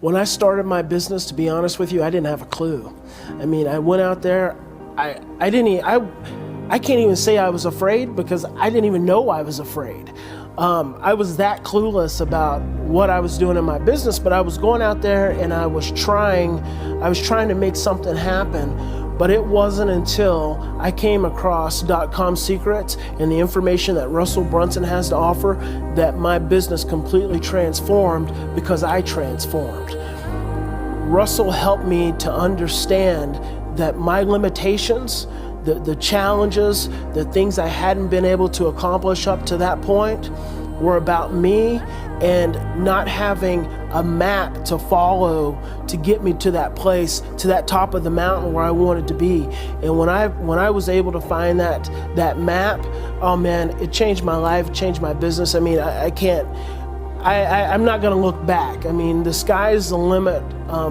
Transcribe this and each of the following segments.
When I started my business, to be honest with you, I didn't have a clue. I mean, I went out there, I can't even say I was afraid because I didn't even know I was afraid. I was that clueless about what I was doing in my business, but I was going out there and I was trying to make something happen. But it wasn't until I came across dotcom secrets and the information that Russell Brunson has to offer that my business completely transformed because I transformed. Russell helped me to understand that my limitations, the challenges, the things I hadn't been able to accomplish up to that point were about me and not having a map to follow to get me to that place, to that top of the mountain where I wanted to be. And when I was able to find that map, oh man, it changed my life, changed my business. I mean, I'm not gonna look back. I mean, the sky's the limit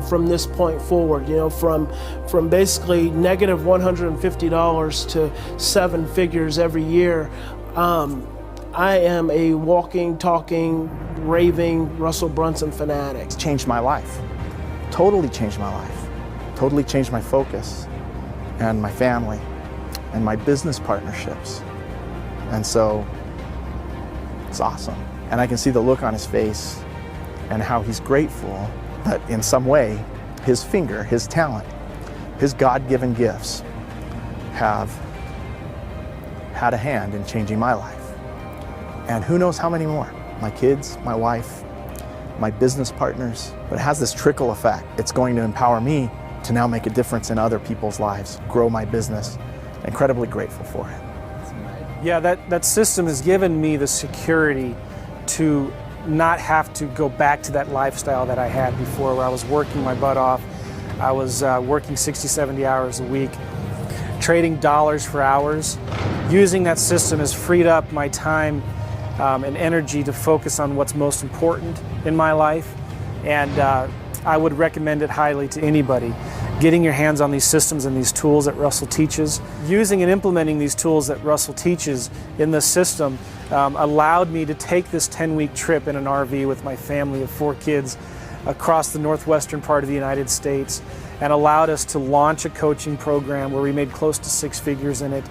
from this point forward, you know, from basically negative $150 to 7 figures every year. I am a walking, talking, raving Russell Brunson fanatic. It's changed my life, totally changed my life, totally changed my focus and my family and my business partnerships. And so it's awesome. And I can see the look on his face and how he's grateful that in some way his finger, his talent, his God-given gifts have had a hand in changing my life. And who knows how many more? My kids, my wife, my business partners. But it has this trickle effect. It's going to empower me to now make a difference in other people's lives, grow my business. Incredibly grateful for it. Yeah, that system has given me the security to not have to go back to that lifestyle that I had before, where I was working my butt off. I was working 60, 70 hours a week, trading dollars for hours. Using that system has freed up my time and energy to focus on what's most important in my life. And I would recommend it highly to anybody. Getting your hands on these systems and these tools that Russell teaches. Using and implementing these tools that Russell teaches in this system allowed me to take this 10-week trip in an RV with my family of 4 kids across the northwestern part of the United States, and allowed us to launch a coaching program where we made close to 6 figures in it.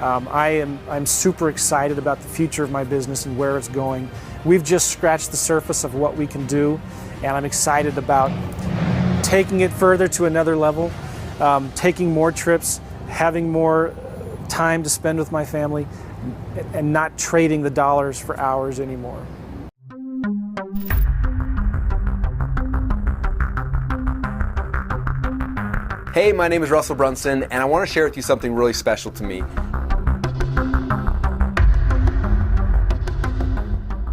I'm super excited about the future of my business and where it's going. We've just scratched the surface of what we can do, and I'm excited about taking it further to another level, taking more trips, having more time to spend with my family, and not trading the dollars for hours anymore. Hey, my name is Russell Brunson, and I want to share with you something really special to me.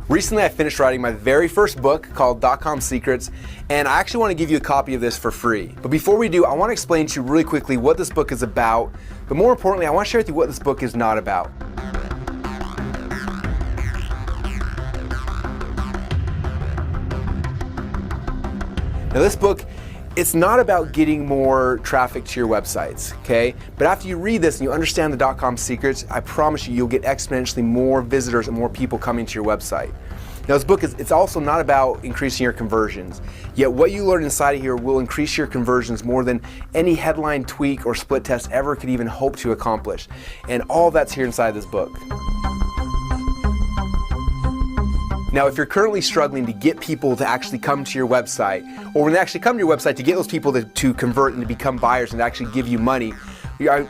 Recently, I finished writing my very first book called dotcom Secrets, and I actually want to give you a copy of this for free. But before we do, I want to explain to you really quickly what this book is about, but more importantly, I want to share with you what this book is not about. Now, this book, it's not about getting more traffic to your websites, okay? But after you read this and you understand the dotcom secrets, I promise you'll get exponentially more visitors and more people coming to your website. Now, this book it's also not about increasing your conversions, yet what you learn inside of here will increase your conversions more than any headline tweak or split test ever could even hope to accomplish. And all that's here inside this book. Now, if you're currently struggling to get people to actually come to your website, or when they actually come to your website, to get those people to convert and to become buyers and to actually give you money,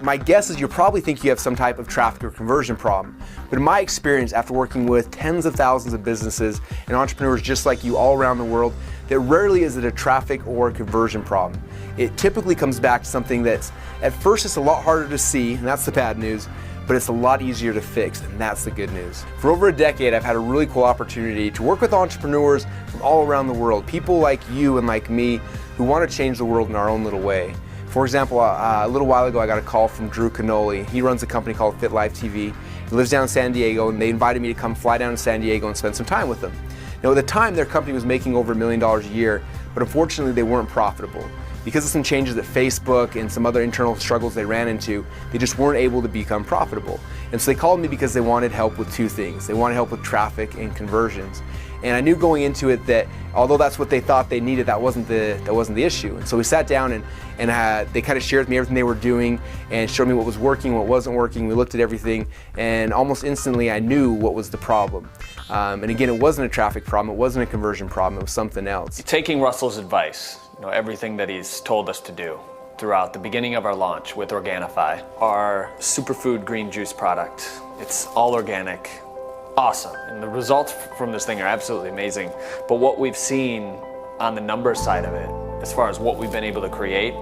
my guess is you probably think you have some type of traffic or conversion problem. But in my experience, after working with tens of thousands of businesses and entrepreneurs just like you all around the world, that rarely is it a traffic or a conversion problem. It typically comes back to something that's, at first it's a lot harder to see, and that's the bad news, but it's a lot easier to fix, and that's the good news. For over a decade, I've had a really cool opportunity to work with entrepreneurs from all around the world, people like you and like me who want to change the world in our own little way. For example, a little while ago, I got a call from Drew Canoli. He runs a company called Fit Life TV. He lives down in San Diego, and they invited me to come fly down to San Diego and spend some time with them. Now, at the time, their company was making over $1 million a year, but unfortunately, they weren't profitable. Because of some changes at Facebook and some other internal struggles they ran into, they just weren't able to become profitable. And so they called me because they wanted help with 2 things. They wanted help with traffic and conversions. And I knew going into it that although that's what they thought they needed, that wasn't the issue. And so we sat down and they kind of shared with me everything they were doing and showed me what was working, what wasn't working. We looked at everything, and almost instantly I knew what was the problem. And again, it wasn't a traffic problem, it wasn't a conversion problem, it was something else. Taking Russell's advice, everything that he's told us to do throughout the beginning of our launch with Organifi, our superfood green juice product. It's all organic, awesome, and the results from this thing are absolutely amazing. But what we've seen on the numbers side of it, as far as what we've been able to create,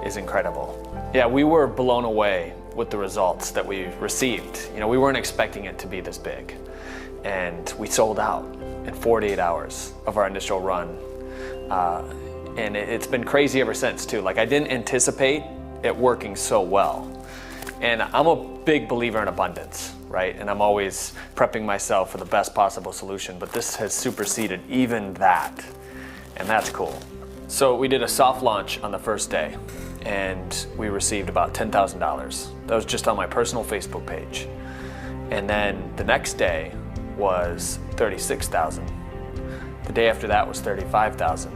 is incredible. Yeah, we were blown away with the results that we received. We weren't expecting it to be this big. And we sold out in 48 hours of our initial run. And it's been crazy ever since too. Like, I didn't anticipate it working so well. And I'm a big believer in abundance, right? And I'm always prepping myself for the best possible solution, but this has superseded even that. And that's cool. So we did a soft launch on the first day, and we received about $10,000. That was just on my personal Facebook page. And then the next day was $36,000. The day after that was $35,000.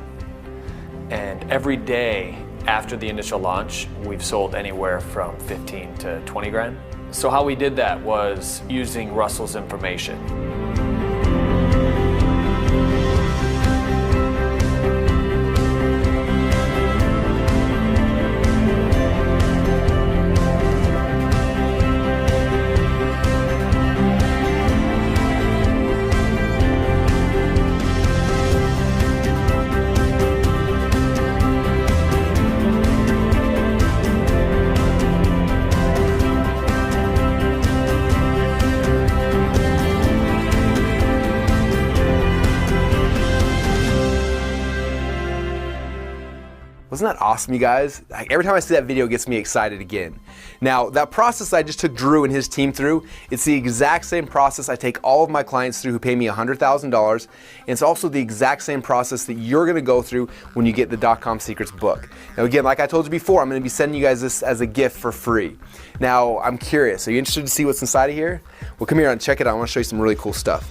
And every day after the initial launch, we've sold anywhere from 15 to 20 grand. So how we did that was using Russell's information. Wasn't that awesome, you guys? Every time I see that video, it gets me excited again. Now, that process I just took Drew and his team through, it's the exact same process I take all of my clients through who pay me $100,000. And it's also the exact same process that you're gonna go through when you get the .com Secrets book. Now again, like I told you before, I'm gonna be sending you guys this as a gift for free. Now, I'm curious, are you interested to see what's inside of here? Well, come here and check it out. I wanna show you some really cool stuff.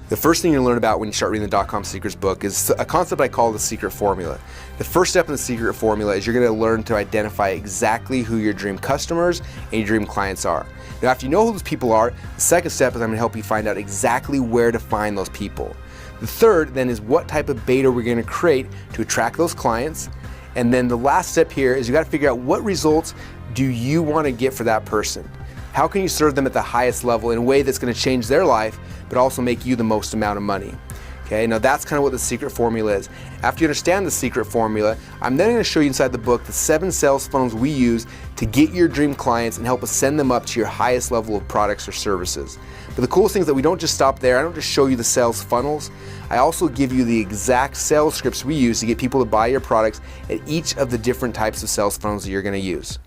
The first thing you'll learn about when you start reading the .com Secrets book is a concept I call the secret formula. The first step in the secret formula is you're going to learn to identify exactly who your dream customers and your dream clients are. Now, after you know who those people are, the second step is I'm going to help you find out exactly where to find those people. The third then is what type of beta we're going to create to attract those clients. And then the last step here is you got to figure out what results do you want to get for that person. How can you serve them at the highest level in a way that's going to change their life, but also make you the most amount of money? Okay, now that's kind of what the secret formula is. After you understand the secret formula, I'm then going to show you inside the book the 7 sales funnels we use to get your dream clients and help us send them up to your highest level of products or services. But the coolest thing is that we don't just stop there. I don't just show you the sales funnels. I also give you the exact sales scripts we use to get people to buy your products at each of the different types of sales funnels that you're going to use.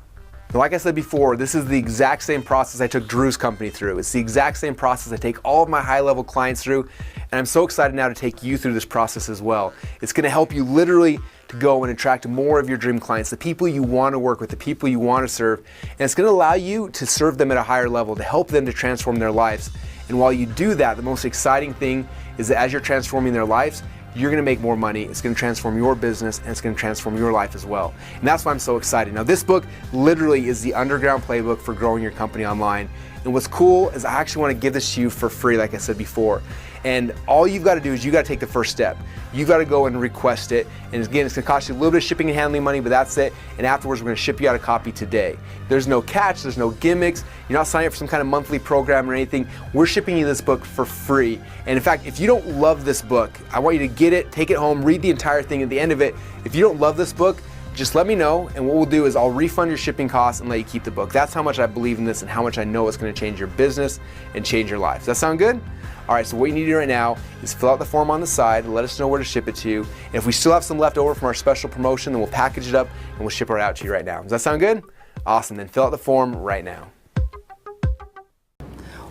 Like I said before, this is the exact same process I took Drew's company through. It's the exact same process I take all of my high-level clients through, and I'm so excited now to take you through this process as well. It's going to help you literally to go and attract more of your dream clients, the people you want to work with, the people you want to serve, and it's going to allow you to serve them at a higher level, to help them to transform their lives. And while you do that, the most exciting thing is that as you're transforming their lives, you're going to make more money, it's going to transform your business, and it's going to transform your life as well. And that's why I'm so excited. Now, this book literally is the underground playbook for growing your company online. And what's cool is I actually want to give this to you for free, like I said before. And all you've got to do is you got to take the first step. You've got to go and request it. And again, it's going to cost you a little bit of shipping and handling money, but that's it. And afterwards, we're going to ship you out a copy today. There's no catch, there's no gimmicks. You're not signing up for some kind of monthly program or anything. We're shipping you this book for free. And in fact, if you don't love this book, I want you to get it, take it home, read the entire thing. At the end of it, if you don't love this book, just let me know, and what we'll do is I'll refund your shipping costs and let you keep the book. That's how much I believe in this and how much I know it's going to change your business and change your life. Does that sound good? All right, so what you need to do right now is fill out the form on the side, let us know where to ship it to you. And if we still have some left over from our special promotion, then we'll package it up and we'll ship it out to you right now. Does that sound good? Awesome, then fill out the form right now.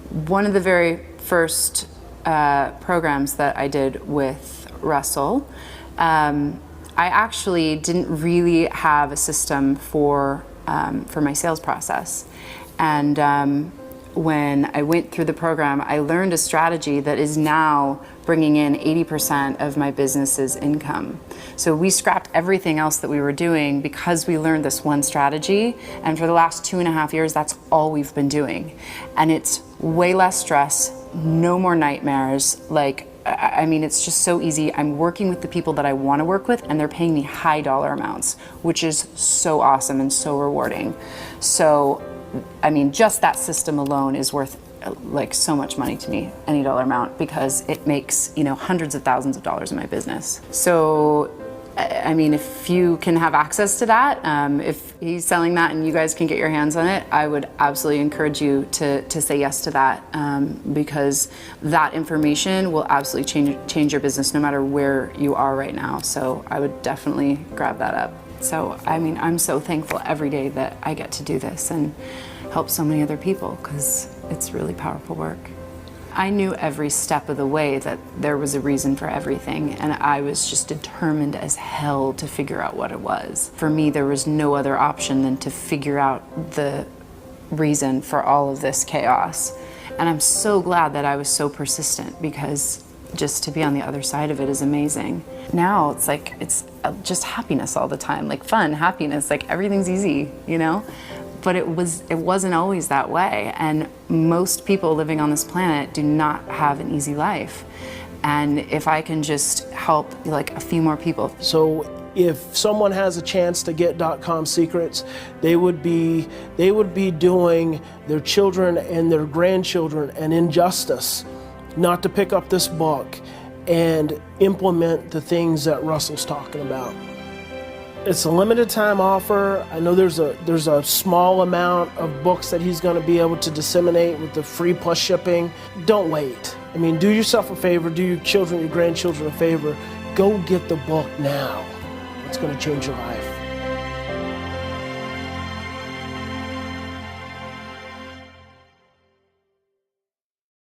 One of the very first programs that I did with Russell, I actually didn't really have a system for my sales process. And when I went through the program, I learned a strategy that is now bringing in 80% of my business's income. So we scrapped everything else that we were doing because we learned this one strategy. And for the last 2.5 years, that's all we've been doing. And it's way less stress, no more nightmares. Like, I mean, it's just so easy. I'm working with the people that I want to work with, and they're paying me high dollar amounts, which is so awesome and so rewarding. So, I mean, just that system alone is worth like so much money to me, any dollar amount, because it makes, you know, hundreds of thousands of dollars in my business. So, I mean, if you can have access to that, if he's selling that and you guys can get your hands on it, I would absolutely encourage you to say yes to that, because that information will absolutely change your business no matter where you are right now. So I would definitely grab that up. So, I mean, I'm so thankful every day that I get to do this and help so many other people, because it's really powerful work. I knew every step of the way that there was a reason for everything, and I was just determined as hell to figure out what it was. For me, there was no other option than to figure out the reason for all of this chaos. And I'm so glad that I was so persistent, because just to be on the other side of it is amazing. Now it's like, it's just happiness all the time, like fun, happiness, like everything's easy, you know? But it wasn't always that way. And most people living on this planet do not have an easy life. And if I can just help like a few more people. So if someone has a chance to get dotcom secrets, they would be doing their children and their grandchildren an injustice not to pick up this book and implement the things that Russell's talking about. It's a limited time offer. I know there's a small amount of books that he's going to be able to disseminate with the free plus shipping. Don't wait. I mean, do yourself a favor, do your children, your grandchildren a favor. Go get the book now. It's going to change your life.